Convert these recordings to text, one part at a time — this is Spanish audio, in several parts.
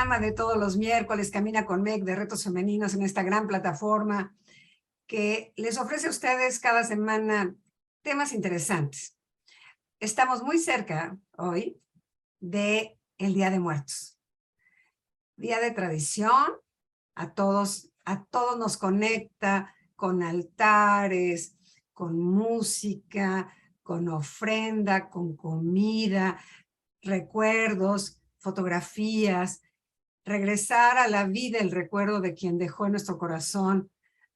programa de todos los miércoles, Camina con Meg, de retos femeninos, en esta gran plataforma que les ofrece a ustedes cada semana temas interesantes. Estamos muy cerca hoy de el Día de Muertos. Día de tradición, a todos nos conecta con altares, con música, con ofrenda, con comida, recuerdos, fotografías, regresar a la vida el recuerdo de quien dejó en nuestro corazón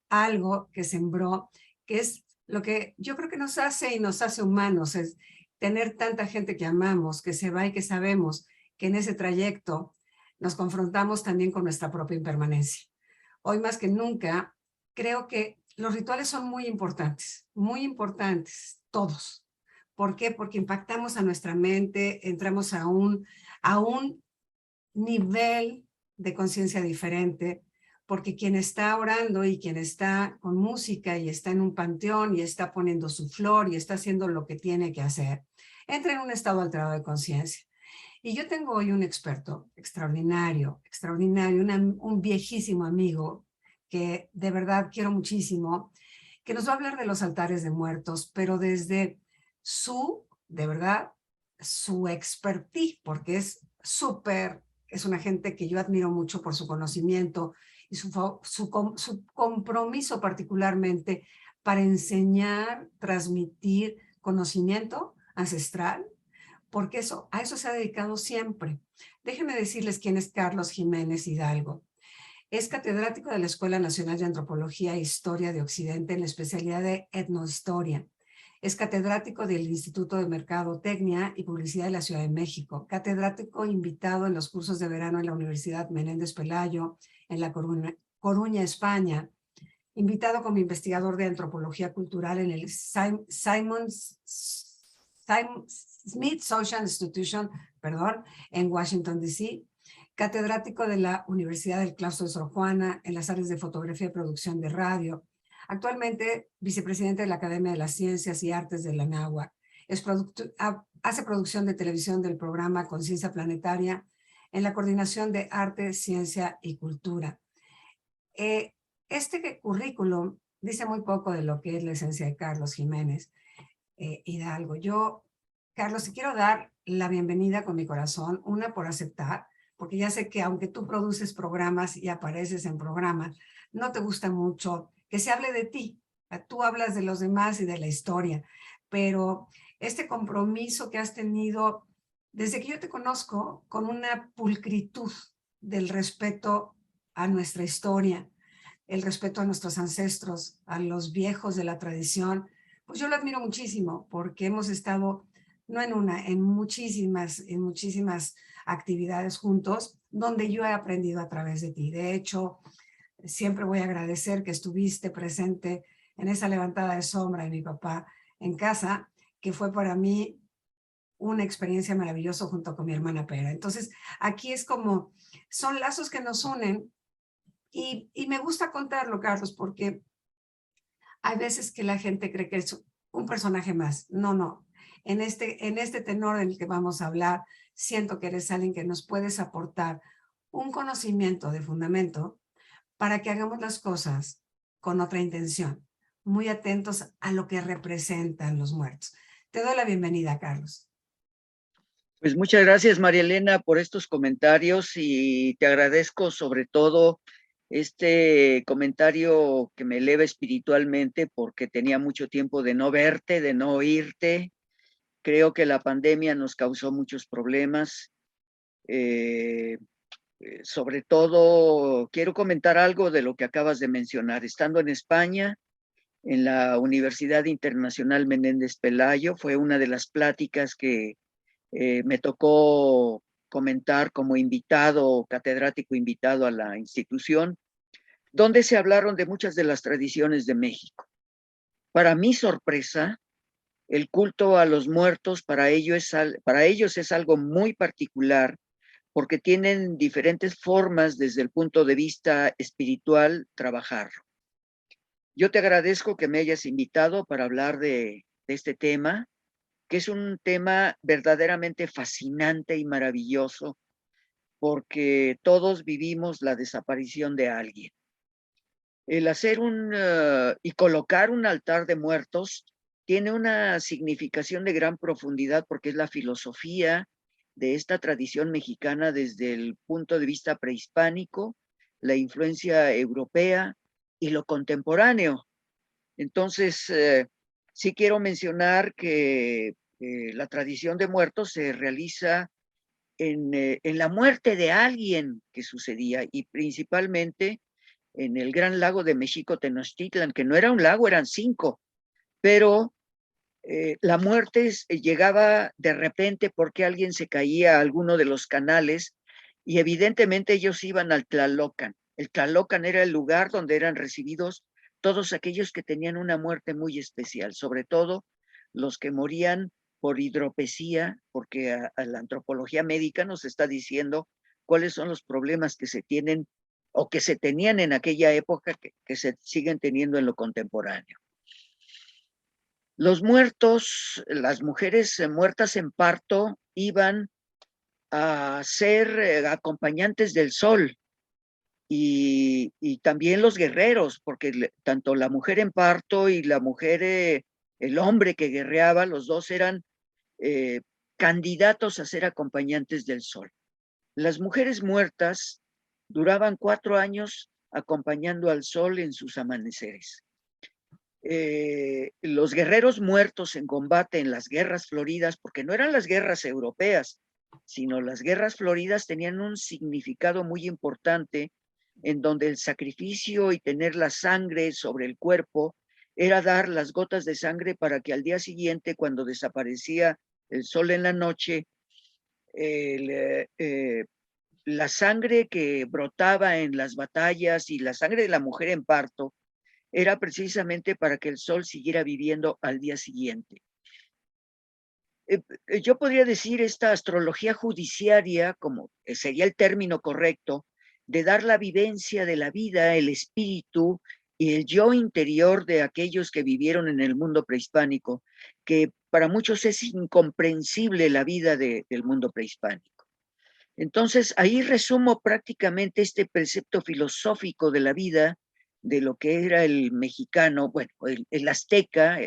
algo que sembró, que es lo que yo creo que nos hace y nos hace humanos, es tener tanta gente que amamos, que se va y que sabemos que en ese trayecto nos confrontamos también con nuestra propia impermanencia. Hoy más que nunca, creo que los rituales son muy importantes, todos. ¿Por qué? Porque impactamos a nuestra mente, entramos a un nivel de conciencia diferente, porque quien está orando y quien está con música y está en un panteón y está poniendo su flor y está haciendo lo que tiene que hacer, entra en un estado alterado de conciencia. Y yo tengo hoy un experto extraordinario, un viejísimo amigo que de verdad quiero muchísimo, que nos va a hablar de los altares de muertos, pero desde de verdad, su expertise, porque es una gente que yo admiro mucho por su conocimiento y su compromiso particularmente para enseñar, transmitir conocimiento ancestral, porque a eso se ha dedicado siempre. Déjenme decirles quién es Carlos Jiménez Hidalgo. Es catedrático de la Escuela Nacional de Antropología e Historia de Occidente en la especialidad de etnohistoria. Es catedrático del Instituto de Mercadotecnia y Publicidad de la Ciudad de México, catedrático invitado en los cursos de verano en la Universidad Menéndez Pelayo, en La Coruña, España, invitado como investigador de antropología cultural en el Smithsonian Institution, en Washington, D.C., catedrático de la Universidad del Claustro de Sor Juana en las áreas de fotografía y producción de radio. Actualmente, vicepresidente de la Academia de las Ciencias y Artes de la Anáhuac. Hace producción de televisión del programa Conciencia Planetaria en la coordinación de Arte, Ciencia y Cultura. Este currículum dice muy poco de lo que es la esencia de Carlos Jiménez Hidalgo. Carlos, te quiero dar la bienvenida con mi corazón, una por aceptar, porque ya sé que aunque tú produces programas y apareces en programas, no te gusta mucho que se hable de ti. Tú hablas de los demás y de la historia, pero este compromiso que has tenido desde que yo te conozco con una pulcritud del respeto a nuestra historia, el respeto a nuestros ancestros, a los viejos de la tradición, pues yo lo admiro muchísimo porque hemos estado, no en una, en muchísimas actividades juntos, donde yo he aprendido a través de ti. De hecho, siempre voy a agradecer que estuviste presente en esa levantada de sombra de mi papá en casa, que fue para mí una experiencia maravillosa junto con mi hermana Pera. Entonces, aquí es como, son lazos que nos unen y me gusta contarlo, Carlos, porque hay veces que la gente cree que es un personaje más. No. En este tenor en el que vamos a hablar, siento que eres alguien que nos puedes aportar un conocimiento de fundamento para que hagamos las cosas con otra intención, muy atentos a lo que representan los muertos. Te doy la bienvenida, Carlos. Pues muchas gracias, María Elena, por estos comentarios y te agradezco sobre todo este comentario que me eleva espiritualmente porque tenía mucho tiempo de no verte, de no oírte. Creo que la pandemia nos causó muchos problemas. Sobre todo, quiero comentar algo de lo que acabas de mencionar. Estando en España, en la Universidad Internacional Menéndez Pelayo, fue una de las pláticas que me tocó comentar como invitado, catedrático invitado a la institución, donde se hablaron de muchas de las tradiciones de México. Para mi sorpresa, el culto a los muertos para ellos es algo muy particular porque tienen diferentes formas desde el punto de vista espiritual trabajarlo. Yo te agradezco que me hayas invitado para hablar de este tema, que es un tema verdaderamente fascinante y maravilloso, porque todos vivimos la desaparición de alguien. El hacer y colocar un altar de muertos tiene una significación de gran profundidad porque es la filosofía de esta tradición mexicana desde el punto de vista prehispánico, la influencia europea y lo contemporáneo. Entonces, sí quiero mencionar que la tradición de muertos se realiza en la muerte de alguien que sucedía y principalmente en el gran lago de México Tenochtitlan, que no era un lago, eran 5, pero la muerte llegaba de repente porque alguien se caía a alguno de los canales y evidentemente ellos iban al Tlalocan. El Tlalocan era el lugar donde eran recibidos todos aquellos que tenían una muerte muy especial, sobre todo los que morían por hidropesía, porque a la antropología médica nos está diciendo cuáles son los problemas que se tienen o que se tenían en aquella época que se siguen teniendo en lo contemporáneo. Los muertos, las mujeres muertas en parto iban a ser acompañantes del sol y también los guerreros, porque tanto la mujer en parto y la mujer, el hombre que guerreaba, los dos eran eh, candidatos a ser acompañantes del sol. Las mujeres muertas duraban 4 años acompañando al sol en sus amaneceres. Los guerreros muertos en combate en las guerras floridas, porque no eran las guerras europeas, sino las guerras floridas tenían un significado muy importante en donde el sacrificio y tener la sangre sobre el cuerpo era dar las gotas de sangre para que al día siguiente, cuando desaparecía el sol en la noche, el, la sangre que brotaba en las batallas y la sangre de la mujer en parto era precisamente para que el sol siguiera viviendo al día siguiente. Yo podría decir esta astrología judiciaria, como sería el término correcto, de dar la vivencia de la vida, el espíritu y el yo interior de aquellos que vivieron en el mundo prehispánico, que para muchos es incomprensible la vida del mundo prehispánico. Entonces, ahí resumo prácticamente este precepto filosófico de la vida, de lo que era el mexicano, bueno, el azteca,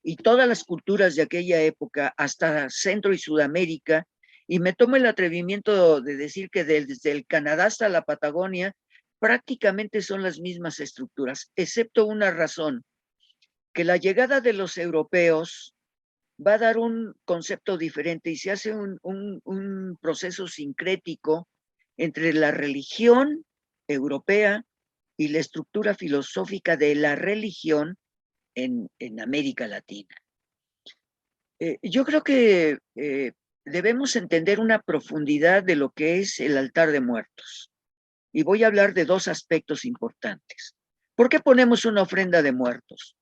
y todas las culturas de aquella época, hasta Centro y Sudamérica, y me tomo el atrevimiento de decir que desde el Canadá hasta la Patagonia, prácticamente son las mismas estructuras, excepto una razón, que la llegada de los europeos va a dar un concepto diferente y se hace un proceso sincrético entre la religión europea y la estructura filosófica de la religión en América Latina. Yo creo que debemos entender una profundidad de lo que es el altar de muertos. Y voy a hablar de 2 aspectos importantes. ¿Por qué ponemos una ofrenda de muertos?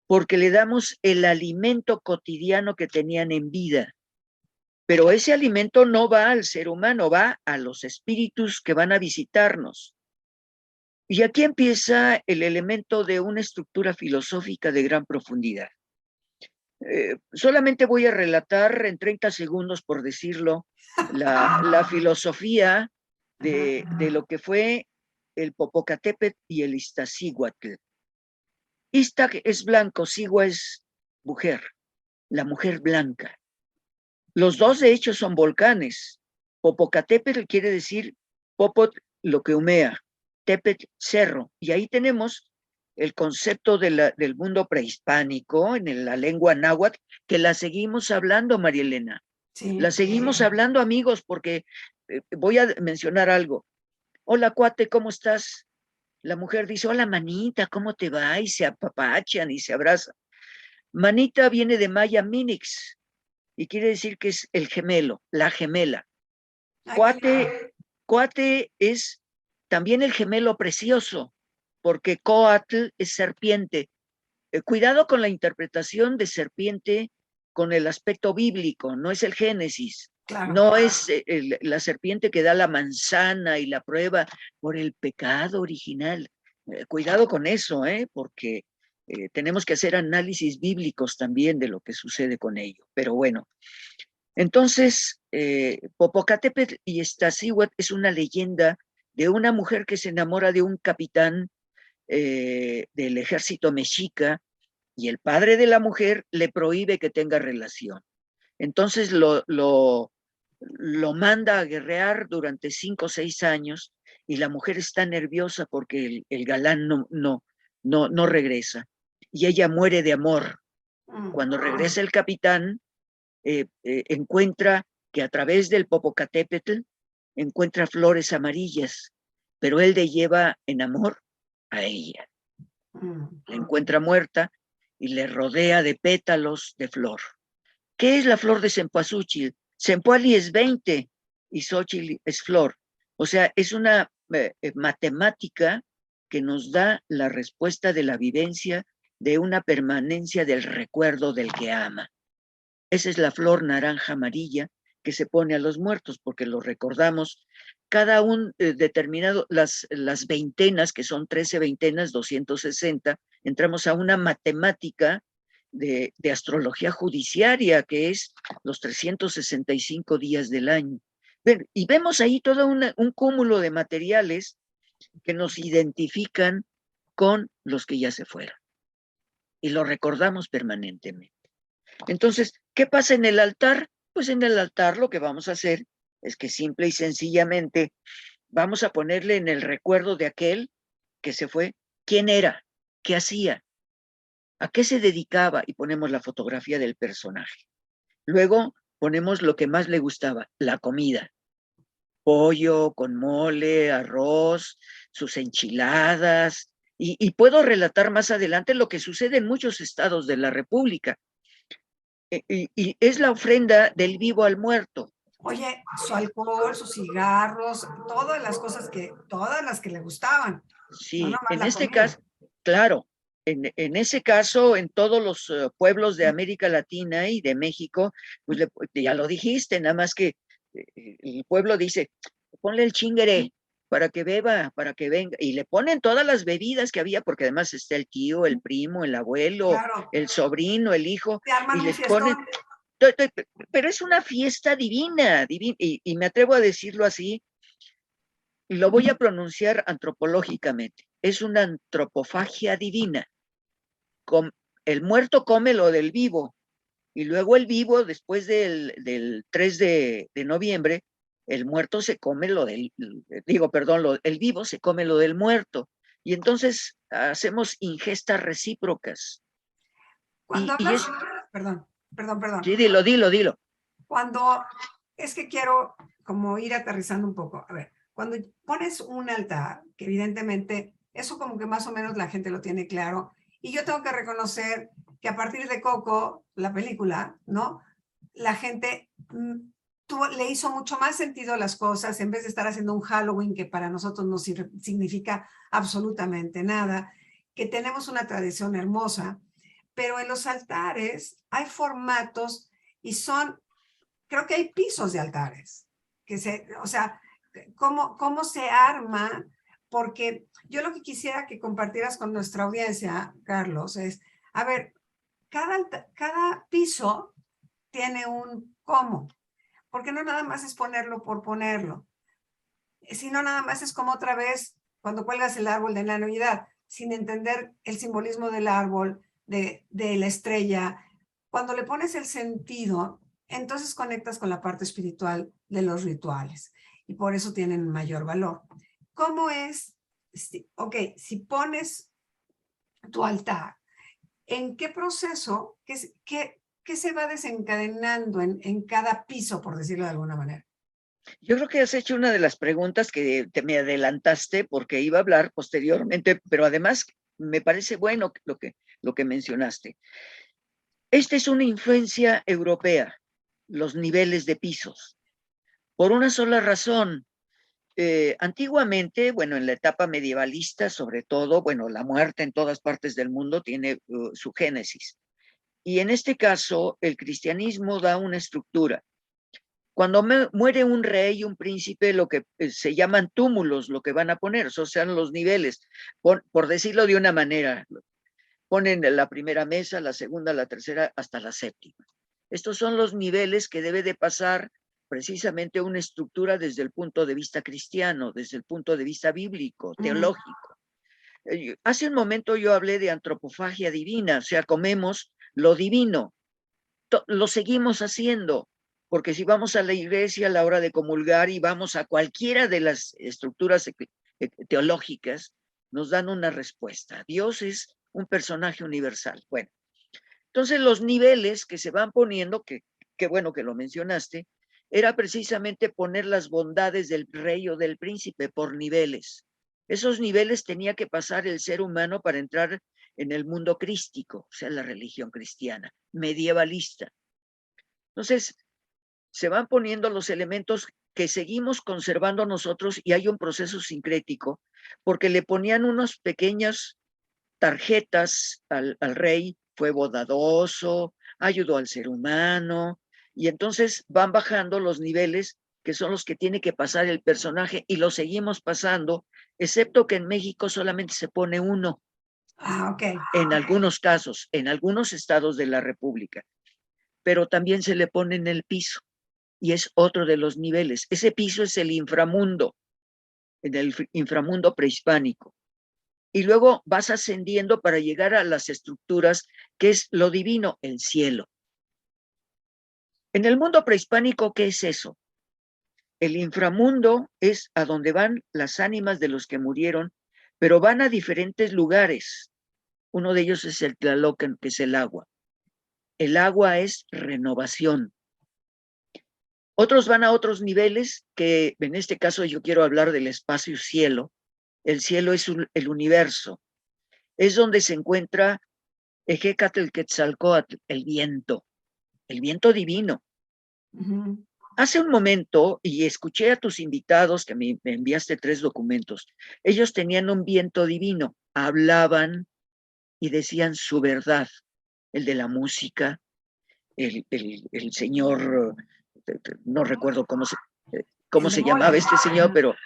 Porque le damos el alimento cotidiano que tenían en vida. Pero ese alimento no va al ser humano, va a los espíritus que van a visitarnos. Y aquí empieza el elemento de una estructura filosófica de gran profundidad. Solamente voy a relatar en 30 segundos, por decirlo, la filosofía de lo que fue el Popocatépetl y el Iztaccíhuatl. Iztac es blanco, Sigua es mujer, la mujer blanca. Los dos, de hecho, son volcanes. Popocatépetl quiere decir Popot, lo que humea, Tepet, cerro. Y ahí tenemos el concepto del mundo prehispánico en la lengua náhuatl, que la seguimos hablando, María Elena. Sí. La seguimos hablando, amigos, porque voy a mencionar algo. Hola, cuate, ¿cómo estás? La mujer dice, hola, manita, ¿cómo te va? Y se apapachan y se abrazan. Manita viene de maya minix y quiere decir que es el gemelo, la gemela. Cuate, cuate es también el gemelo precioso, porque coatl es serpiente. Cuidado con la interpretación de serpiente con el aspecto bíblico, no es el Génesis, Claro. no es la serpiente que da la manzana y la prueba por el pecado original. Cuidado con eso, porque tenemos que hacer análisis bíblicos también de lo que sucede con ello. Pero bueno, Entonces, Popocatépetl y Iztaccíhuatl es una leyenda de una mujer que se enamora de un capitán del ejército mexica y el padre de la mujer le prohíbe que tenga relación. Entonces lo manda a guerrear durante 5 o 6 años y la mujer está nerviosa porque el galán no regresa. Y ella muere de amor. Cuando regresa el capitán, encuentra que a través del Popocatépetl encuentra flores amarillas, pero él le lleva en amor a ella. La encuentra muerta y le rodea de pétalos de flor. ¿Qué es la flor de cempasúchil? Cempoali es 20 y Xochitl es flor. O sea, es una matemática que nos da la respuesta de la vivencia de una permanencia del recuerdo del que ama. Esa es la flor naranja amarilla que se pone a los muertos, porque los recordamos cada un determinado, las veintenas, que son 13 veintenas, 260, entramos a una matemática de astrología judiciaria, que es los 365 días del año. Y vemos ahí todo un cúmulo de materiales que nos identifican con los que ya se fueron. Y lo recordamos permanentemente. Entonces, ¿qué pasa en el altar? Pues en el altar lo que vamos a hacer es que simple y sencillamente vamos a ponerle en el recuerdo de aquel que se fue, quién era, qué hacía, a qué se dedicaba, y ponemos la fotografía del personaje. Luego ponemos lo que más le gustaba, la comida. Pollo con mole, arroz, sus enchiladas, y puedo relatar más adelante lo que sucede en muchos estados de la República. Y es la ofrenda del vivo al muerto. Oye, su alcohol, sus cigarros, todas las que le gustaban, no Sí, nomás en la este comida. caso, claro, en ese caso, en todos los pueblos de América Latina y de México, pues ya lo dijiste, nada más que el pueblo dice, ponle el chingere para que beba, para que venga, y le ponen todas las bebidas que había, porque además está el tío, el primo, el abuelo, Claro, el sobrino, el hijo, se arman y un les ponen, fiestón. pero es una fiesta divina, y me atrevo a decirlo así, lo voy a pronunciar antropológicamente, es una antropofagia divina. El muerto come lo del vivo, y luego el vivo, después del 3 de noviembre, el muerto se come lo del, digo, perdón, el vivo se come lo del muerto. Y entonces hacemos ingestas recíprocas. Cuando Y hablas, es, perdón. sí, dilo. Cuando, es que quiero como ir aterrizando un poco. A ver, cuando pones un altar, que evidentemente eso como que más o menos la gente lo tiene claro, y yo tengo que reconocer que a partir de Coco, la película, ¿no? La gente le hizo mucho más sentido a las cosas en vez de estar haciendo un Halloween que para nosotros no significa absolutamente nada, que tenemos una tradición hermosa, pero en los altares hay formatos y creo que hay pisos de altares, o sea, cómo se arma, porque yo lo que quisiera que compartieras con nuestra audiencia, Carlos, es, a ver, cada piso tiene un cómo, porque no nada más es ponerlo por ponerlo, sino nada más es como otra vez cuando cuelgas el árbol de la Navidad, sin entender el simbolismo del árbol, de la estrella. Cuando le pones el sentido, entonces conectas con la parte espiritual de los rituales y por eso tienen mayor valor. ¿Cómo es? Si pones tu altar, ¿en qué proceso, qué se va desencadenando en cada piso, por decirlo de alguna manera? Yo creo que has hecho una de las preguntas que te me adelantaste porque iba a hablar posteriormente, pero además me parece bueno lo que mencionaste. Esta es una influencia europea, los niveles de pisos, por una sola razón. Antiguamente, bueno, en la etapa medievalista, sobre todo, bueno, la muerte en todas partes del mundo tiene su génesis. Y en este caso, el cristianismo da una estructura. Cuando muere un rey, un príncipe, lo que se llaman túmulos, lo que van a poner, o sea, los niveles, por decirlo de una manera, ponen la primera mesa, la segunda, la tercera, hasta la séptima. Estos son los niveles que debe de pasar precisamente una estructura desde el punto de vista cristiano, desde el punto de vista bíblico, teológico. Hace un momento yo hablé de antropofagia divina, o sea, comemos lo divino, lo seguimos haciendo, porque si vamos a la iglesia a la hora de comulgar y vamos a cualquiera de las estructuras teológicas, nos dan una respuesta. Dios es un personaje universal. Bueno, entonces los niveles que se van poniendo, que bueno que lo mencionaste, era precisamente poner las bondades del rey o del príncipe por niveles. Esos niveles tenía que pasar el ser humano para entrar en el mundo crístico, o sea, la religión cristiana, medievalista. Entonces, se van poniendo los elementos que seguimos conservando nosotros y hay un proceso sincrético, porque le ponían unas pequeñas tarjetas al rey, fue bondadoso, ayudó al ser humano, y entonces van bajando los niveles que son los que tiene que pasar el personaje y lo seguimos pasando, excepto que en México solamente se pone uno. Ok. En algunos casos, en algunos estados de la República, pero también se le pone en el piso y es otro de los niveles. Ese piso es el inframundo, en el inframundo prehispánico. Y luego vas ascendiendo para llegar a las estructuras que es lo divino, el cielo. En el mundo prehispánico, ¿qué es eso? El inframundo es a donde van las ánimas de los que murieron, pero van a diferentes lugares. Uno de ellos es el Tlalocan, que es el agua. El agua es renovación. Otros van a otros niveles, que en este caso yo quiero hablar del espacio-cielo. El cielo es el universo. Es donde se encuentra Ejecatl-Quetzalcóatl, el viento divino. Hace un momento, y escuché a tus invitados, que me enviaste 3 documentos, ellos tenían un viento divino, hablaban y decían su verdad, el de la música, el señor, no recuerdo cómo se llamaba este señor, pero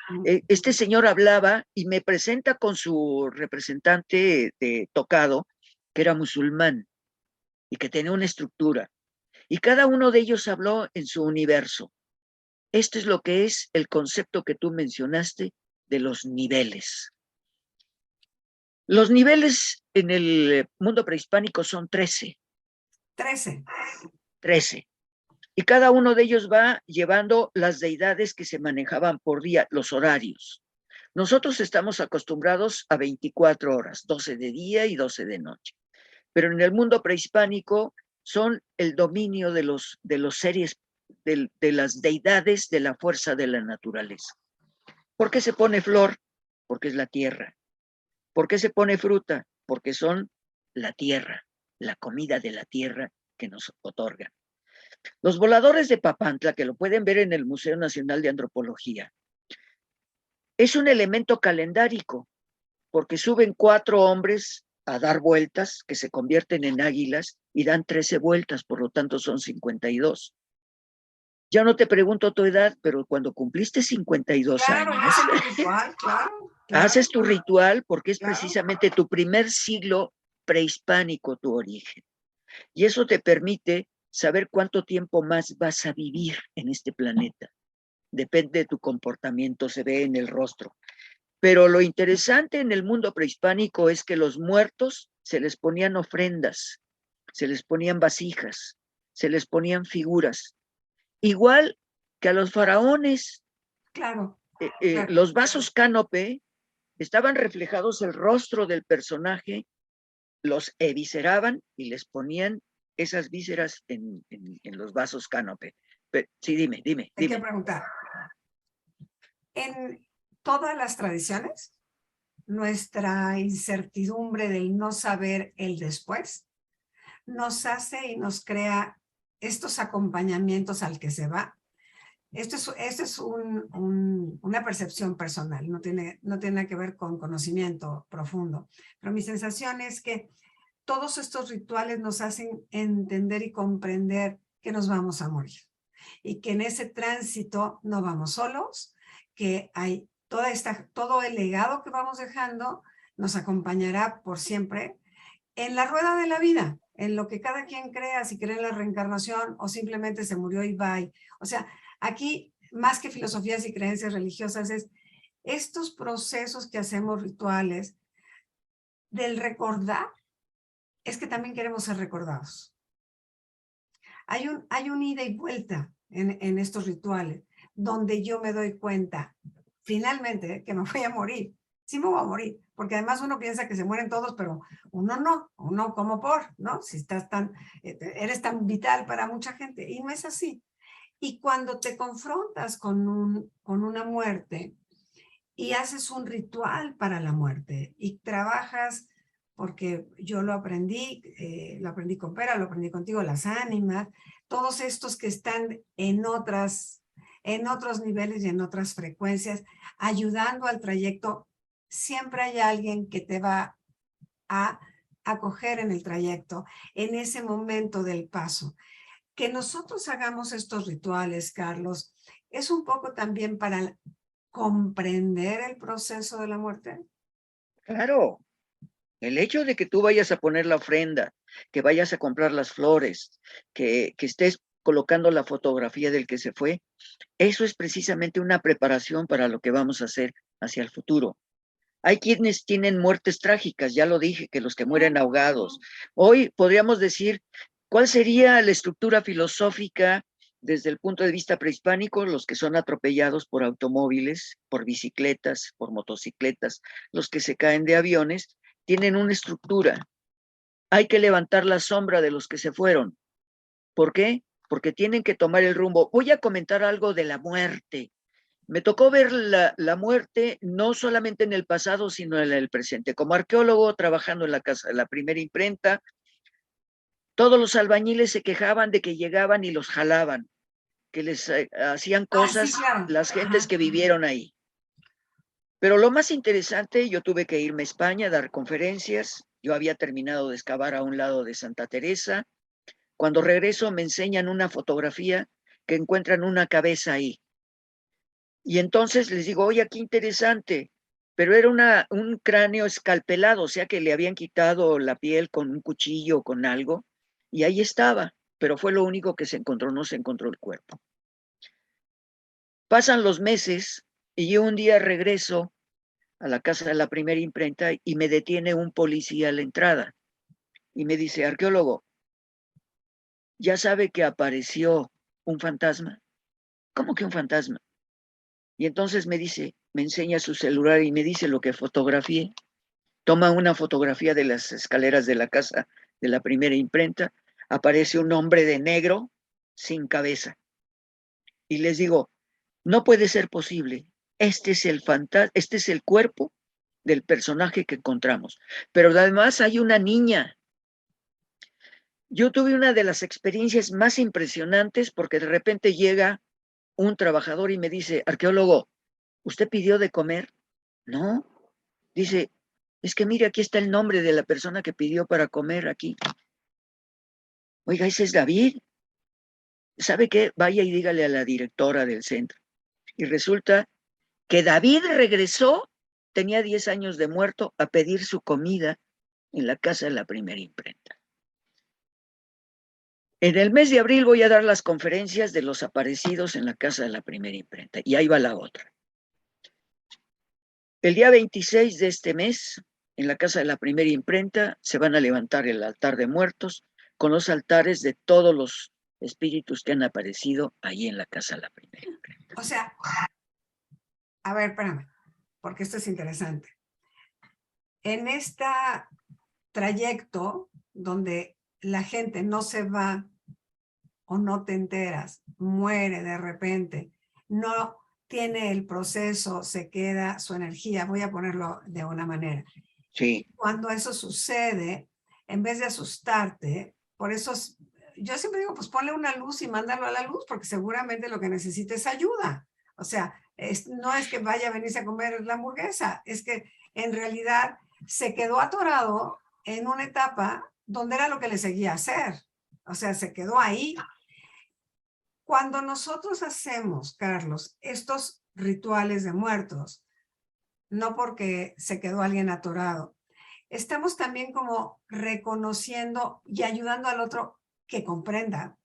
este señor hablaba y me presenta con su representante de tocado, que era musulmán y que tenía una estructura. Y cada uno de ellos habló en su universo. Esto es lo que es el concepto que tú mencionaste de los niveles. Los niveles en el mundo prehispánico son 13. 13. 13. Y cada uno de ellos va llevando las deidades que se manejaban por día, los horarios. Nosotros estamos acostumbrados a 24 horas, 12 de día y 12 de noche. Pero en el mundo prehispánico son el dominio de los seres, de las deidades de la fuerza de la naturaleza. ¿Por qué se pone flor? Porque es la tierra. ¿Por qué se pone fruta? Porque son la tierra, la comida de la tierra que nos otorgan. Los voladores de Papantla, que lo pueden ver en el Museo Nacional de Antropología, es un elemento calendárico, porque suben 4 hombres a dar vueltas que se convierten en águilas y dan 13 vueltas, por lo tanto son 52. Ya no te pregunto tu edad, pero cuando cumpliste 52 Claro, años, ritual, claro. haces tu ritual porque es precisamente tu primer siglo prehispánico, tu origen. Y eso te permite saber cuánto tiempo más vas a vivir en este planeta. Depende de tu comportamiento, se ve en el rostro. Pero lo interesante en el mundo prehispánico es que los muertos se les ponían ofrendas, se les ponían vasijas, se les ponían figuras. Igual que a los faraones, Claro. los vasos cánope estaban reflejados el rostro del personaje, los evisceraban y les ponían esas vísceras en los vasos cánope. Sí, dime. Te quiero preguntar, en todas las tradiciones, nuestra incertidumbre del no saber el después nos hace y nos crea estos acompañamientos al que se va. Esto es una percepción personal, no tiene nada que ver con conocimiento profundo, pero mi sensación es que todos estos rituales nos hacen entender y comprender que nos vamos a morir y que en ese tránsito no vamos solos, que hay todo el legado que vamos dejando nos acompañará por siempre en la rueda de la vida, en lo que cada quien crea, si cree en la reencarnación o simplemente se murió y bye. O sea, aquí, más que filosofías y creencias religiosas, es estos procesos que hacemos rituales del recordar, es que también queremos ser recordados. Hay un ida y vuelta en estos rituales, donde yo me doy cuenta, finalmente, que me voy a morir. Sí me voy a morir, porque además uno piensa que se mueren todos, pero uno no, uno como por, ¿no? Si estás eres tan vital para mucha gente, y no es así. Y cuando te confrontas con una muerte y haces un ritual para la muerte y trabajas, porque yo lo aprendí con Pera, lo aprendí contigo, las ánimas, todos estos que están en otros niveles y en otras frecuencias, ayudando al trayecto, siempre hay alguien que te va a acoger en el trayecto, en ese momento del paso. Que nosotros hagamos estos rituales, Carlos, es un poco también para comprender el proceso de la muerte. Claro, el hecho de que tú vayas a poner la ofrenda, que vayas a comprar las flores, que estés colocando la fotografía del que se fue, eso es precisamente una preparación para lo que vamos a hacer hacia el futuro. Hay quienes tienen muertes trágicas, ya lo dije, que los que mueren ahogados. Hoy podríamos decir, ¿cuál sería la estructura filosófica desde el punto de vista prehispánico? Los que son atropellados por automóviles, por bicicletas, por motocicletas, los que se caen de aviones, tienen una estructura. Hay que levantar la sombra de los que se fueron. ¿Por qué? Porque tienen que tomar el rumbo. Voy a comentar algo de la muerte. Me tocó ver la muerte no solamente en el pasado, sino en el presente. Como arqueólogo, trabajando en la casa de la primera imprenta, todos los albañiles se quejaban de que llegaban y los jalaban, que les hacían Sí, cosas claro. las gentes Ajá. que vivieron ahí. Pero lo más interesante, yo tuve que irme a España a dar conferencias. Yo había terminado de excavar a un lado de Santa Teresa. Cuando regreso me enseñan una fotografía que encuentran una cabeza ahí. Y entonces les digo, oye, qué interesante, pero era un cráneo escalpelado, o sea que le habían quitado la piel con un cuchillo o con algo, y ahí estaba, pero fue lo único que se encontró, no se encontró el cuerpo. Pasan los meses y yo un día regreso a la casa de la primera imprenta y me detiene un policía a la entrada y me dice, arqueólogo, ¿ya sabe que apareció un fantasma? ¿Cómo que un fantasma? Y entonces me dice, me enseña su celular y me dice lo que fotografié. Toma una fotografía de las escaleras de la casa de la primera imprenta, aparece un hombre de negro sin cabeza. Y les digo, no puede ser posible. Este es el cuerpo del personaje que encontramos. Pero además hay una niña. Yo tuve una de las experiencias más impresionantes porque de repente llega un trabajador y me dice, arqueólogo, ¿usted pidió de comer? No. Dice, es que mire, aquí está el nombre de la persona que pidió para comer aquí. Oiga, ese es David. ¿Sabe qué? Vaya y dígale a la directora del centro. Y resulta que David regresó, tenía 10 años de muerto, a pedir su comida en la casa de la primera imprenta. En el mes de abril voy a dar las conferencias de los aparecidos en la casa de la primera imprenta. Y ahí va la otra. El día 26 de este mes, en la casa de la primera imprenta, se van a levantar el altar de muertos con los altares de todos los espíritus que han aparecido ahí en la casa de la primera imprenta. O sea, a ver, espérame, porque esto es interesante. En este trayecto donde la gente no se va o no te enteras, muere de repente, no tiene el proceso, se queda su energía, voy a ponerlo de una manera. Sí. Cuando eso sucede, en vez de asustarte, por eso yo siempre digo, pues ponle una luz y mándalo a la luz, porque seguramente lo que necesita es ayuda. O sea, no es que vaya a venirse a comer la hamburguesa, es que en realidad se quedó atorado en una etapa donde era lo que le seguía hacer. O sea, se quedó ahí. Cuando nosotros hacemos, Carlos, estos rituales de muertos, no porque se quedó alguien atorado, estamos también como reconociendo y ayudando al otro que comprenda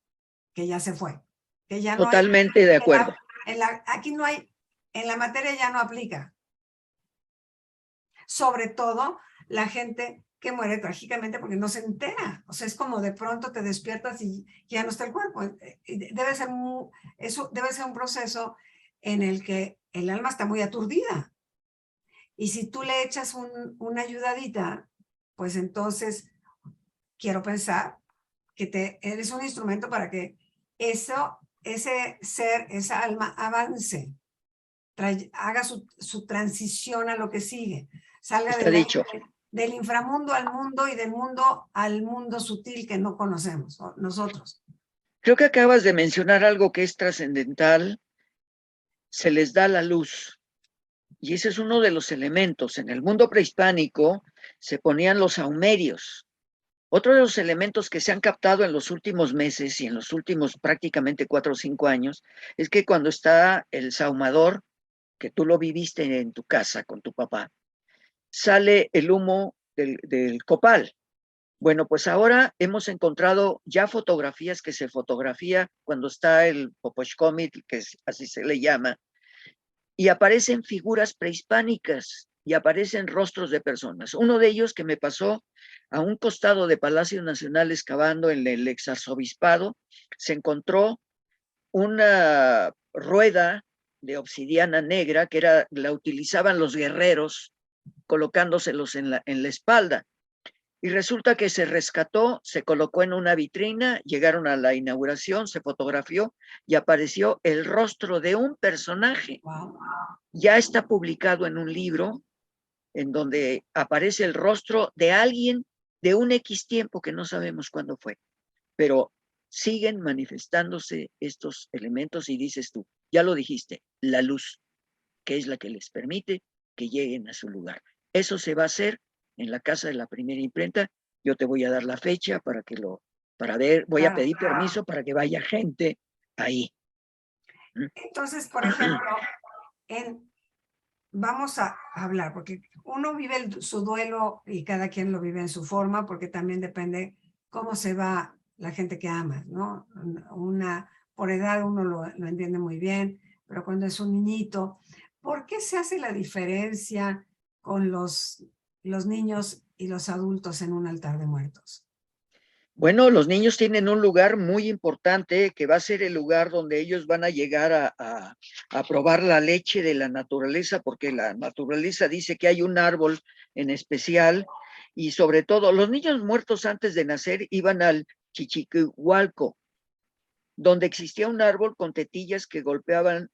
que ya se fue, que ya no hay, Totalmente de acuerdo. aquí no hay, en la materia ya no aplica. Sobre todo la gente que muere trágicamente porque no se entera. O sea, es como de pronto te despiertas y ya no está el cuerpo. Eso debe ser un proceso en el que el alma está muy aturdida. Y si tú le echas una ayudadita, pues entonces quiero pensar que eres un instrumento para que ese ser, esa alma avance, haga su transición a lo que sigue, salga Está dicho. del inframundo al mundo y del mundo al mundo sutil que no conocemos nosotros. Creo que acabas de mencionar algo que es trascendental. Se les da la luz. Y ese es uno de los elementos. En el mundo prehispánico se ponían los saumerios. Otro de los elementos que se han captado en los últimos meses y en los últimos prácticamente 4 o 5 años es que cuando está el sahumador, que tú lo viviste en tu casa con tu papá, sale el humo del copal. Bueno, pues ahora hemos encontrado ya fotografías que se fotografía cuando está el Popochcomit, que así se le llama, y aparecen figuras prehispánicas y aparecen rostros de personas. Uno de ellos que me pasó a un costado de Palacio Nacional excavando en el exarzobispado, se encontró una rueda de obsidiana negra que la utilizaban los guerreros colocándoselos en la espalda. Y resulta que se rescató, se colocó en una vitrina, llegaron a la inauguración, se fotografió y apareció el rostro de un personaje. Wow. Ya está publicado en un libro en donde aparece el rostro de alguien de un X tiempo que no sabemos cuándo fue, pero siguen manifestándose estos elementos y dices tú, ya lo dijiste, la luz, que es la que les permite que lleguen a su lugar. Eso se va a hacer en la casa de la primera imprenta. Yo te voy a dar la fecha para ver, voy a pedir permiso para que vaya gente ahí. Entonces, por ejemplo, vamos a hablar, porque uno vive su duelo y cada quien lo vive en su forma, porque también depende cómo se va la gente que ama, ¿no? Por edad uno lo entiende muy bien, pero cuando es un niñito, ¿por qué se hace la diferencia con los niños y los adultos en un altar de muertos? Bueno, los niños tienen un lugar muy importante que va a ser el lugar donde ellos van a llegar a probar la leche de la naturaleza, porque la naturaleza dice que hay un árbol en especial y sobre todo los niños muertos antes de nacer iban al Chichiquihualco, donde existía un árbol con tetillas que goteaban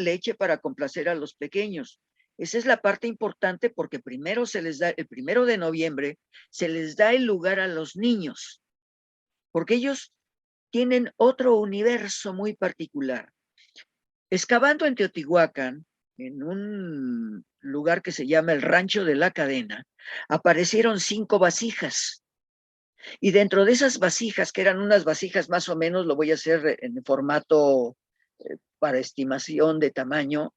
leche para complacer a los pequeños. Esa es la parte importante porque primero se les da, el 1 de noviembre, se les da el lugar a los niños, porque ellos tienen otro universo muy particular. Excavando en Teotihuacán, en un lugar que se llama el Rancho de la Cadena, aparecieron 5 vasijas. Y dentro de esas vasijas, que eran unas vasijas más o menos, lo voy a hacer en formato para estimación de tamaño,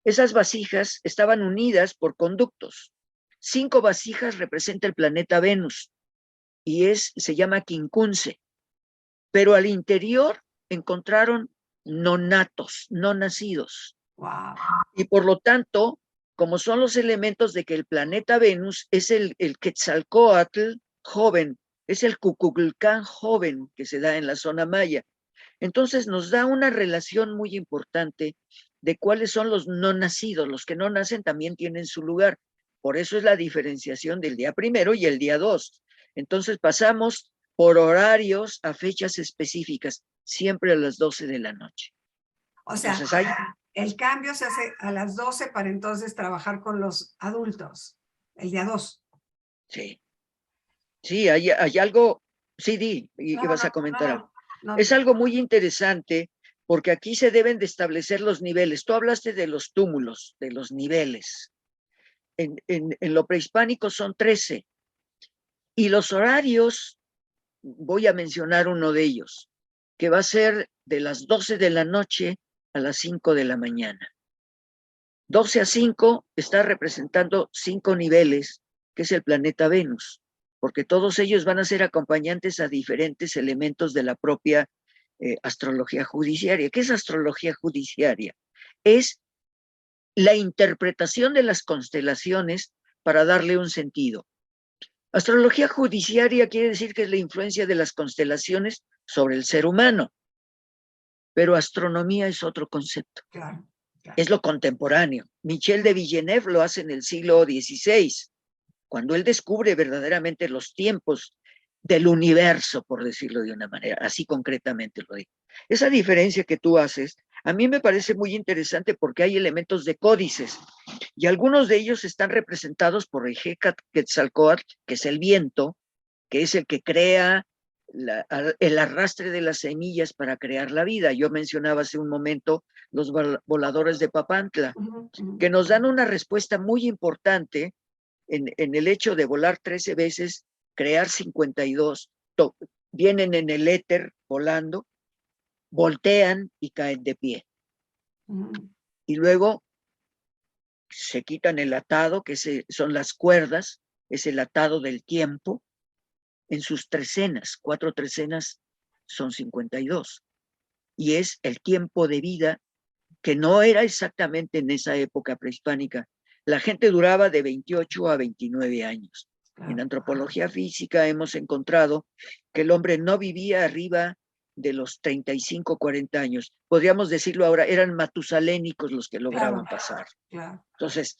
esas vasijas estaban unidas por conductos. 5 vasijas representa el planeta Venus y se llama quincunce, pero al interior encontraron nonatos, no nacidos. Wow. Y por lo tanto, como son los elementos de que el planeta Venus es el Quetzalcóatl joven, es el Cuculcán joven que se da en la zona maya. Entonces nos da una relación muy importante de cuáles son los no nacidos. Los que no nacen también tienen su lugar. Por eso es la diferenciación del día 1 y el día 2. Entonces pasamos por horarios a fechas específicas, siempre a las 12 de la noche. O sea, Entonces el cambio se hace a las 12 para entonces trabajar con los adultos, el día 2. Sí, sí, hay algo, sí, y vas a comentar algo. Es algo muy interesante porque aquí se deben de establecer los niveles. Tú hablaste de los túmulos, de los niveles. En lo prehispánico son 13. Y los horarios, voy a mencionar uno de ellos, que va a ser de las 12 de la noche a las 5 de la mañana. 12 a 5 está representando 5 niveles, que es el planeta Venus, porque todos ellos van a ser acompañantes a diferentes elementos de la propia astrología judiciaria. ¿Qué es astrología judiciaria? Es la interpretación de las constelaciones para darle un sentido. Astrología judiciaria quiere decir que es la influencia de las constelaciones sobre el ser humano, pero astronomía es otro concepto. Claro, claro. Es lo contemporáneo. Michel de Villeneuve lo hace en el siglo XVI, cuando él descubre verdaderamente los tiempos del universo, por decirlo de una manera, así concretamente lo digo. Esa diferencia que tú haces, a mí me parece muy interesante porque hay elementos de códices y algunos de ellos están representados por el Quetzalcóatl, que es el viento, que es el que crea el arrastre de las semillas para crear la vida. Yo mencionaba hace un momento los voladores de Papantla, que nos dan una respuesta muy importante en el hecho de volar 13 veces, crear 52, vienen en el éter volando, voltean y caen de pie. Y luego se quitan el atado, que son las cuerdas, es el atado del tiempo, en sus trecenas, 4 trecenas son 52. Y es el tiempo de vida que no era exactamente en esa época prehispánica. La gente duraba de 28 a 29 años. En antropología física hemos encontrado que el hombre no vivía arriba de los 35, 40 años. Podríamos decirlo ahora, eran matusalénicos los que lograban pasar. Entonces,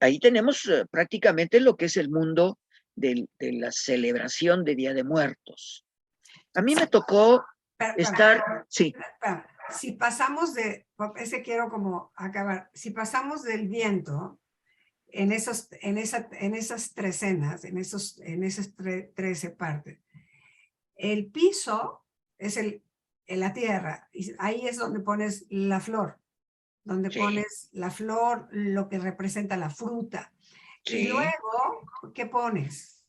ahí tenemos prácticamente lo que es el mundo de la celebración de Día de Muertos. A mí me tocó estar, sí. Si pasamos de, ese quiero como acabar, si pasamos del viento en esas trecenas, en esas 13 partes, el piso es la tierra, y ahí es donde pones la flor, donde pones la flor, lo que representa la fruta. Y luego, ¿qué pones?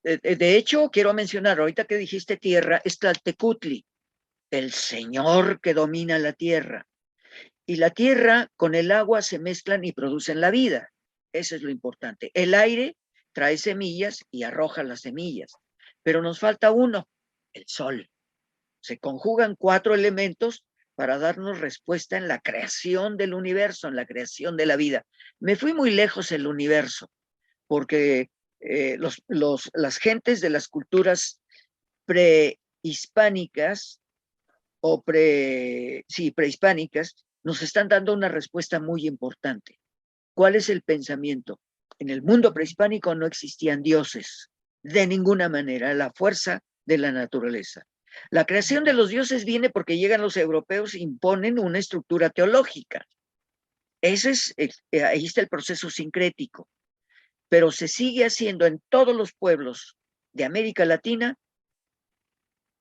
De hecho, quiero mencionar, ahorita que dijiste tierra, es Tlaltecutli, el señor que domina la tierra. Y la tierra con el agua se mezclan y producen la vida. Eso es lo importante. El aire trae semillas y arroja las semillas. Pero nos falta uno, el sol. Se conjugan 4 elementos para darnos respuesta en la creación del universo, en la creación de la vida. Me fui muy lejos en el universo, porque las gentes de las culturas prehispánicas o prehispánicas nos están dando una respuesta muy importante. ¿Cuál es el pensamiento? En el mundo prehispánico no existían dioses, de ninguna manera, la fuerza de la naturaleza. La creación de los dioses viene porque llegan los europeos e imponen una estructura teológica. Ahí está el proceso sincrético. Pero se sigue haciendo en todos los pueblos de América Latina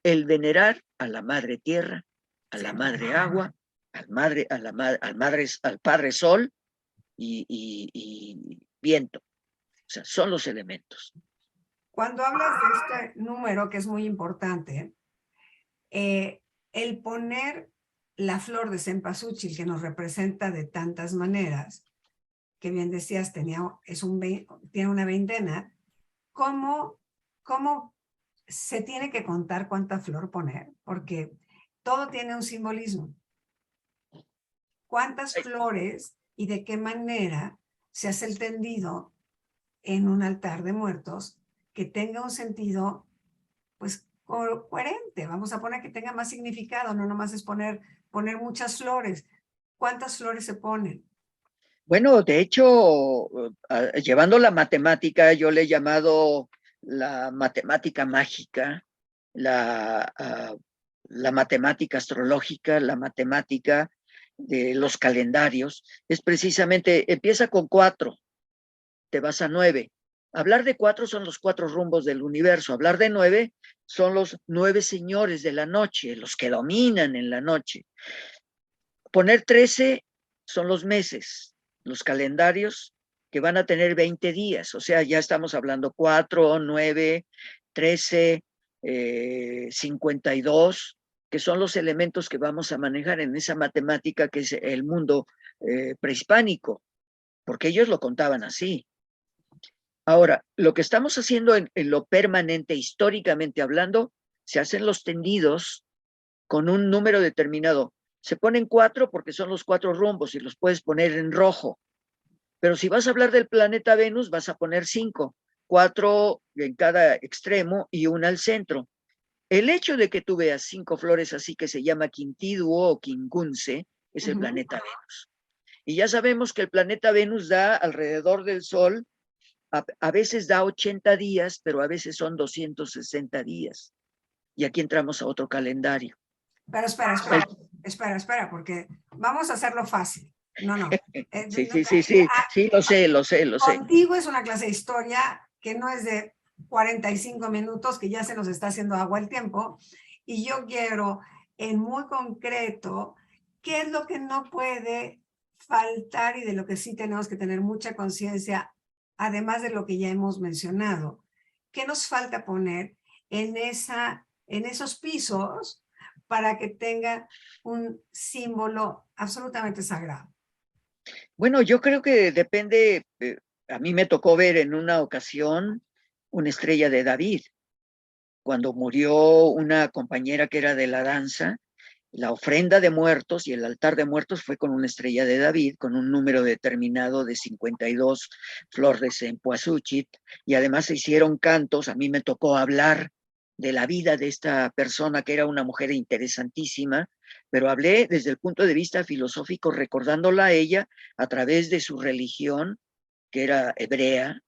el venerar a la madre tierra, a la madre agua, al padre sol y viento. O sea, son los elementos. Cuando hablas de este número, que es muy importante, el poner la flor de cempasúchil, que nos representa de tantas maneras, que bien decías, tiene una veintena, ¿cómo se tiene que contar cuánta flor poner? Porque todo tiene un simbolismo. ¿Cuántas flores y de qué manera se hace el tendido en un altar de muertos que tenga un sentido, pues, coherente? Vamos a poner que tenga más significado, no nomás es poner muchas flores. ¿Cuántas flores se ponen? Bueno, de hecho, llevando la matemática, yo le he llamado la matemática mágica, la matemática astrológica, la matemática de los calendarios, es precisamente, empieza con 4, te vas a 9. Hablar de 4 son los 4 rumbos del universo, hablar de 9 son los 9 señores de la noche, los que dominan en la noche. Poner 13 son los meses, los calendarios que van a tener 20 días, o sea, ya estamos hablando 4, 9, 13, 52, que son los elementos que vamos a manejar en esa matemática que es el mundo prehispánico, porque ellos lo contaban así. Ahora, lo que estamos haciendo en lo permanente, históricamente hablando, se hacen los tendidos con un número determinado. Se ponen 4 porque son los 4 rumbos y los puedes poner en rojo. Pero si vas a hablar del planeta Venus, vas a poner 5, 4 en cada extremo y una al centro. El hecho de que tú veas 5 flores así, que se llama quintiduo o quingunce, es el planeta Venus. Y ya sabemos que el planeta Venus da alrededor del Sol, a veces da 80 días, pero a veces son 260 días. Y aquí entramos a otro calendario. Pero espera, porque vamos a hacerlo fácil. No. Sí, lo sé. Contigo es una clase de historia que no es de 45 minutos, que ya se nos está haciendo agua el tiempo, y yo quiero en muy concreto qué es lo que no puede faltar y de lo que sí tenemos que tener mucha conciencia, además de lo que ya hemos mencionado. ¿Qué nos falta poner en esos pisos para que tenga un símbolo absolutamente sagrado? Bueno, yo creo que depende, a mí me tocó ver en una ocasión una estrella de David, cuando murió una compañera que era de la danza. La ofrenda de muertos y el altar de muertos fue con una estrella de David, con un número determinado de 52 flores en Poasuchit, y además se hicieron cantos. A mí me tocó hablar de la vida de esta persona, que era una mujer interesantísima, pero hablé desde el punto de vista filosófico, recordándola a ella a través de su religión, que era hebrea,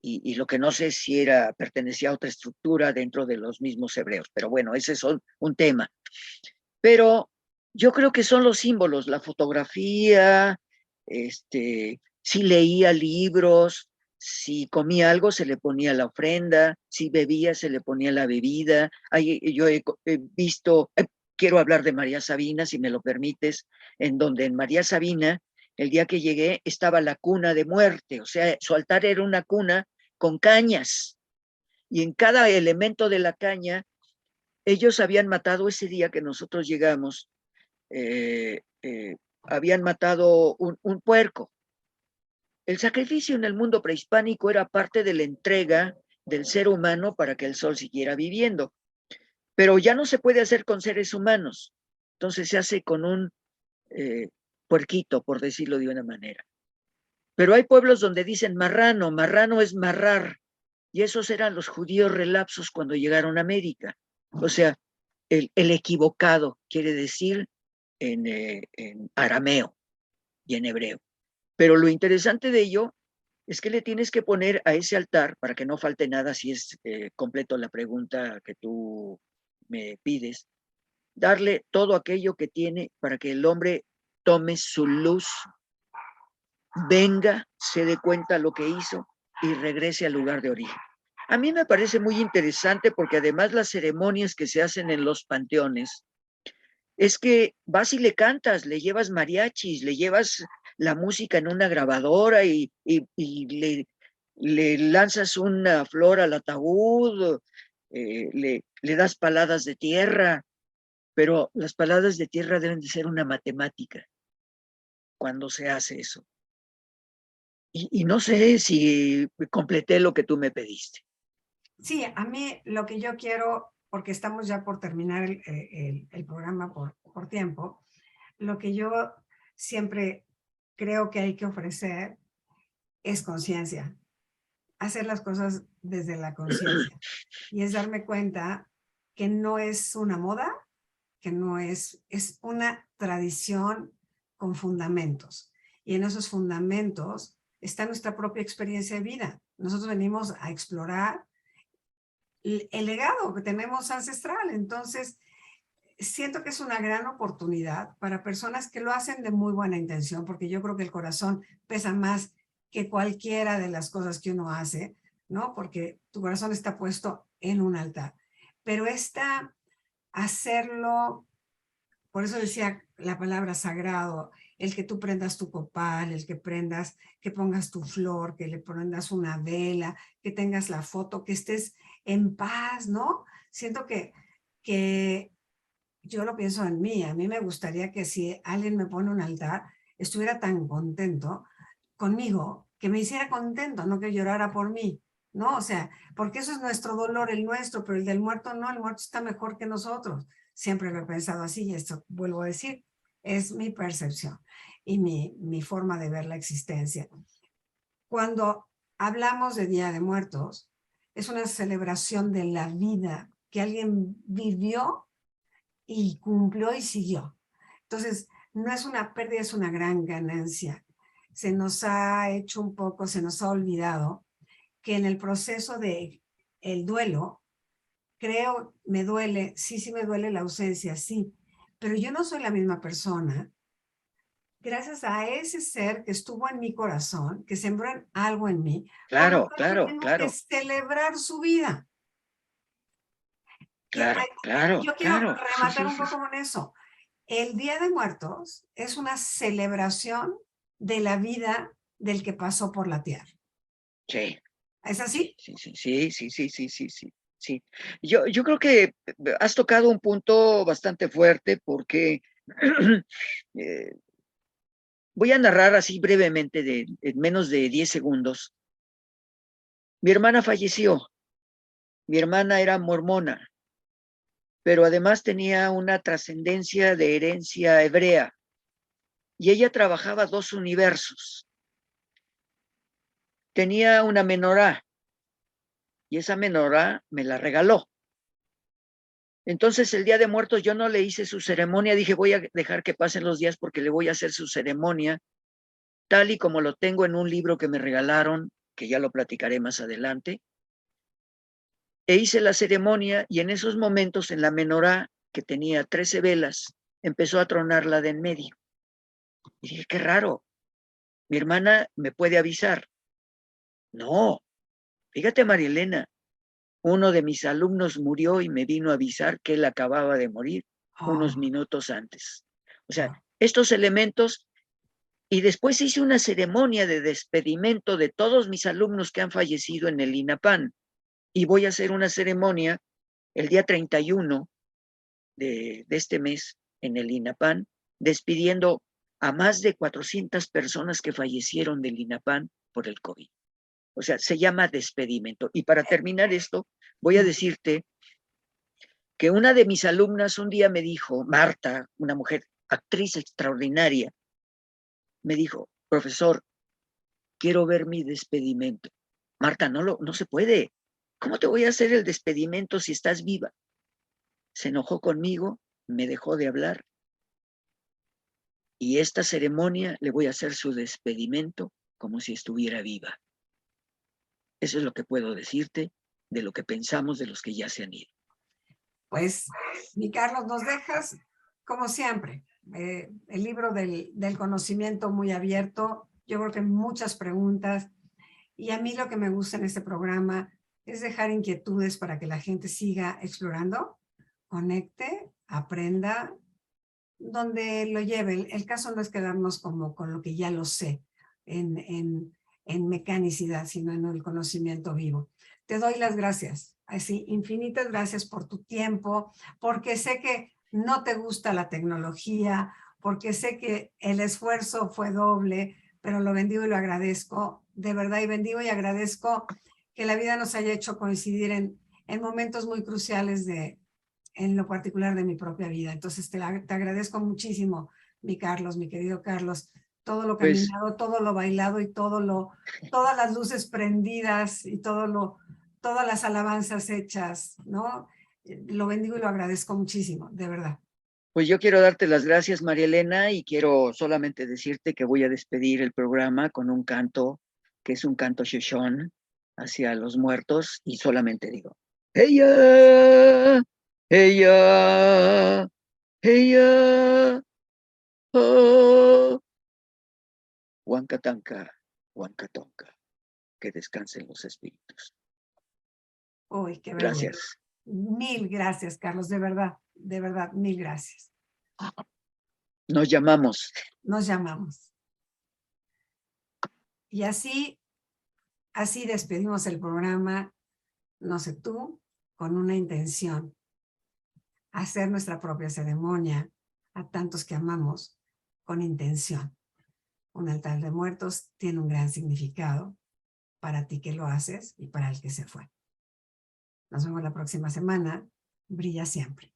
y lo que no sé si pertenecía a otra estructura dentro de los mismos hebreos, pero bueno, ese es un tema. Pero yo creo que son los símbolos, la fotografía, si leía libros, si comía algo se le ponía la ofrenda, si bebía se le ponía la bebida. Yo he visto, quiero hablar de María Sabina, si me lo permites, en donde en María Sabina, el día que llegué, estaba la cuna de muerte, o sea, su altar era una cuna con cañas, y en cada elemento de la caña ellos habían matado ese día que nosotros llegamos, habían matado un puerco. El sacrificio en el mundo prehispánico era parte de la entrega del ser humano para que el sol siguiera viviendo, pero ya no se puede hacer con seres humanos, entonces se hace con un puerquito, por decirlo de una manera. Pero hay pueblos donde dicen marrano, marrano es marrar, y esos eran los judíos relapsos cuando llegaron a América. O sea, el equivocado quiere decir en arameo y en hebreo. Pero lo interesante de ello es que le tienes que poner a ese altar, para que no falte nada, si es completo la pregunta que tú me pides, darle todo aquello que tiene para que el hombre tome su luz, venga, se dé cuenta lo que hizo y regrese al lugar de origen. A mí me parece muy interesante porque además las ceremonias que se hacen en los panteones es que vas y le cantas, le llevas mariachis, le llevas la música en una grabadora y le lanzas una flor al ataúd, le das paladas de tierra, pero las paladas de tierra deben de ser una matemática cuando se hace eso. Y no sé si completé lo que tú me pediste. Sí, a mí lo que yo quiero, porque estamos ya por terminar el programa por tiempo, lo que yo siempre creo que hay que ofrecer es conciencia, hacer las cosas desde la conciencia. Y es darme cuenta que no es una moda, que no es una tradición con fundamentos. Y en esos fundamentos está nuestra propia experiencia de vida. Nosotros venimos a explorar el legado que tenemos ancestral. Entonces, siento que es una gran oportunidad para personas que lo hacen de muy buena intención, porque yo creo que el corazón pesa más que cualquiera de las cosas que uno hace, ¿no? Porque tu corazón está puesto en un altar. Pero hacerlo, por eso decía la palabra sagrado, el que tú prendas tu copal, que pongas tu flor, que le prendas una vela, que tengas la foto, que estés en paz, ¿no? Siento que yo lo pienso en mí. A mí me gustaría que si alguien me pone un altar, estuviera tan contento conmigo, que me hiciera contento, no que llorara por mí, ¿no? O sea, porque eso es nuestro dolor, el nuestro, pero el del muerto no, el muerto está mejor que nosotros. Siempre lo he pensado así y esto vuelvo a decir, es mi percepción y mi forma de ver la existencia. Cuando hablamos de Día de Muertos, es una celebración de la vida que alguien vivió y cumplió y siguió. Entonces, no es una pérdida, es una gran ganancia. Se nos ha hecho un poco, se nos ha olvidado que en el proceso de el duelo, creo, me duele, sí me duele la ausencia, sí, pero yo no soy la misma persona gracias a ese ser que estuvo en mi corazón, que sembró algo en mí, por lo Claro, tanto claro, tengo que claro, celebrar su vida. Y claro, claro, yo quiero claro. Sí, rematar sí, un sí, poco con eso. El Día de Muertos es una celebración de la vida del que pasó por la tierra. sí, ¿Es sí, así? sí, sí, sí, sí, sí, sí, sí, sí, sí. Yo creo que has tocado un punto bastante fuerte porque eh, voy a narrar así brevemente, en menos de 10 segundos. Mi hermana falleció. Mi hermana era mormona, pero además tenía una trascendencia de herencia hebrea y ella trabajaba dos universos. Tenía una menorá y esa menorá me la regaló. Entonces el Día de Muertos yo no le hice su ceremonia, dije voy a dejar que pasen los días porque le voy a hacer su ceremonia tal y como lo tengo en un libro que me regalaron, que ya lo platicaré más adelante. E hice la ceremonia y en esos momentos en la menorá, que tenía 13 velas, empezó a tronar la de en medio. Y dije, qué raro, mi hermana me puede avisar. No, fíjate María Elena, uno de mis alumnos murió y me vino a avisar que él acababa de morir unos Oh, minutos antes. O sea, oh, estos elementos, y después hice una ceremonia de despedimento de todos mis alumnos que han fallecido en el INAPAN, y voy a hacer una ceremonia el día 31 de este mes en el INAPAN, despidiendo a más de 400 personas que fallecieron del INAPAN por el COVID. O sea, se llama despedimento. Y para terminar esto, voy a decirte que una de mis alumnas un día me dijo, Marta, una mujer, actriz extraordinaria, me dijo, profesor, quiero ver mi despedimento. Marta, no se puede. ¿Cómo te voy a hacer el despedimento si estás viva? Se enojó conmigo, me dejó de hablar y esta ceremonia le voy a hacer su despedimento como si estuviera viva. Eso es lo que puedo decirte de lo que pensamos de los que ya se han ido. pues, mi Carlos, nos dejas, como siempre, el libro del conocimiento muy abierto. Yo creo que muchas preguntas. Y a mí lo que me gusta en este programa es dejar inquietudes para que la gente siga explorando, conecte, aprenda, donde lo lleve. El caso no es quedarnos como con lo que ya lo sé en mecanicidad, sino en el conocimiento vivo. Te doy las gracias, así infinitas gracias por tu tiempo, porque sé que no te gusta la tecnología, porque sé que el esfuerzo fue doble, pero lo bendigo y lo agradezco, de verdad, y bendigo y agradezco que la vida nos haya hecho coincidir en momentos muy cruciales en lo particular de mi propia vida. Entonces te agradezco muchísimo, mi Carlos, mi querido Carlos, todo lo Pues, caminado, todo lo bailado y todas las luces prendidas y todas las alabanzas hechas, ¿no? Lo bendigo y lo agradezco muchísimo, de verdad. pues yo quiero darte las gracias, María Elena, y quiero solamente decirte que voy a despedir el programa con un canto, que es un canto shoshone hacia los muertos, y solamente digo, ella, ella, ella, oh, Huancatanca, Huancatonca, que descansen los espíritus. Uy, qué belleza. Gracias. Mil gracias, Carlos, de verdad, mil gracias. Nos llamamos. Nos llamamos. Y así despedimos el programa, no sé tú, con una intención, hacer nuestra propia ceremonia a tantos que amamos con intención. un altar de muertos tiene un gran significado para ti que lo haces y para el que se fue. Nos vemos la próxima semana. Brilla siempre.